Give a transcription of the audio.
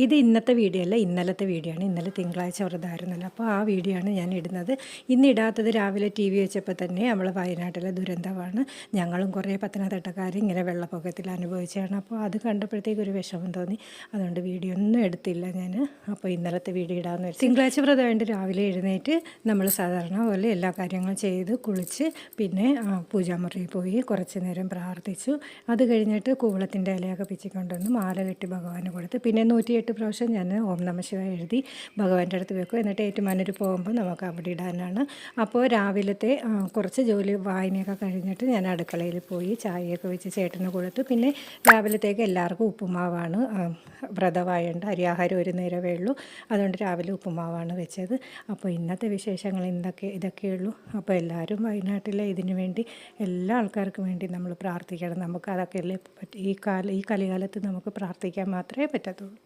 ഇത് ഇന്നത്തെ വീഡിയോ അല്ല, ഇന്നലത്തെ വീഡിയോ ആണ്. ഇന്നലെ തിങ്കളാഴ്ച വ്രതമായിരുന്നല്ലോ, അപ്പോൾ ആ വീഡിയോ ആണ് ഞാൻ ഇടുന്നത്. ഇന്നിടാത്തത് രാവിലെ ടി വി വെച്ചപ്പോൾ തന്നെ നമ്മൾ വയനാട്ടിലെ ദുരന്തമാണ്. ഞങ്ങളും കുറേ പത്തനംതിട്ടക്കാർ ഇങ്ങനെ വെള്ളപ്പൊക്കത്തിൽ അനുഭവിച്ചാണ്. അപ്പോൾ അത് കണ്ടപ്പോഴത്തേക്ക് ഒരു വിഷമം തോന്നി. അതുകൊണ്ട് വീഡിയോ ഒന്നും എടുത്തില്ല ഞാൻ. അപ്പോൾ ഇന്നലത്തെ വീഡിയോ ഇടാമെന്ന് വെച്ചു. തിങ്കളാഴ്ച വ്രതമായിട്ട് രാവിലെ എഴുന്നേറ്റ് നമ്മൾ സാധാരണ പോലെ എല്ലാ കാര്യങ്ങളും ചെയ്ത് കുളിച്ച് പിന്നെ പൂജാമുറിയിൽ പോയി കുറച്ച് നേരം പ്രാർത്ഥിച്ചു. അത് കഴിഞ്ഞിട്ട് കൂവളത്തിൻ്റെ ഇലയൊക്കെ പിച്ചിക്കൊണ്ടുവന്ന് മാല കെട്ടി ഭഗവാന് കൊടുത്ത് പിന്നെ 108 പ്രാവശ്യം ഞാൻ ഓം നമ ശിവായ എഴുതി ഭഗവാന്റെ അടുത്ത് വെക്കും. എന്നിട്ട് ഏറ്റുമാനൂർ പോകുമ്പോൾ നമുക്ക് അവിടെ ഇടാനാണ്. അപ്പോൾ രാവിലത്തെ കുറച്ച് ജോലി വായനയൊക്കെ കഴിഞ്ഞിട്ട് ഞാൻ അടുക്കളയിൽ പോയി ചായയൊക്കെ വെച്ച് ചേട്ടന് കൊടുത്തു. പിന്നെ രാവിലത്തേക്ക് എല്ലാവർക്കും ഉപ്പുമാവാണ്. വ്രതമായുണ്ട്, അരിയാഹാരം ഒരു നേരമേ ഉള്ളൂ. അതുകൊണ്ട് രാവിലെ ഉപ്പുമാവാണ് വെച്ചത്. അപ്പോൾ ഇന്നത്തെ വിശേഷങ്ങൾ ഇതൊക്കെയുള്ളൂ. അപ്പോൾ എല്ലാവരും വയനാട്ടിലെ ഇതിനു വേണ്ടി എല്ലാ ആൾക്കാർക്കും വേണ്ടി നമ്മൾ പ്രാർത്ഥിക്കണം. നമുക്ക് അതൊക്കെയല്ലേ ഈ കലികാലത്ത് നമുക്ക് പ്രാർത്ഥിക്കാൻ മാത്രമേ പറ്റത്തുള്ളൂ.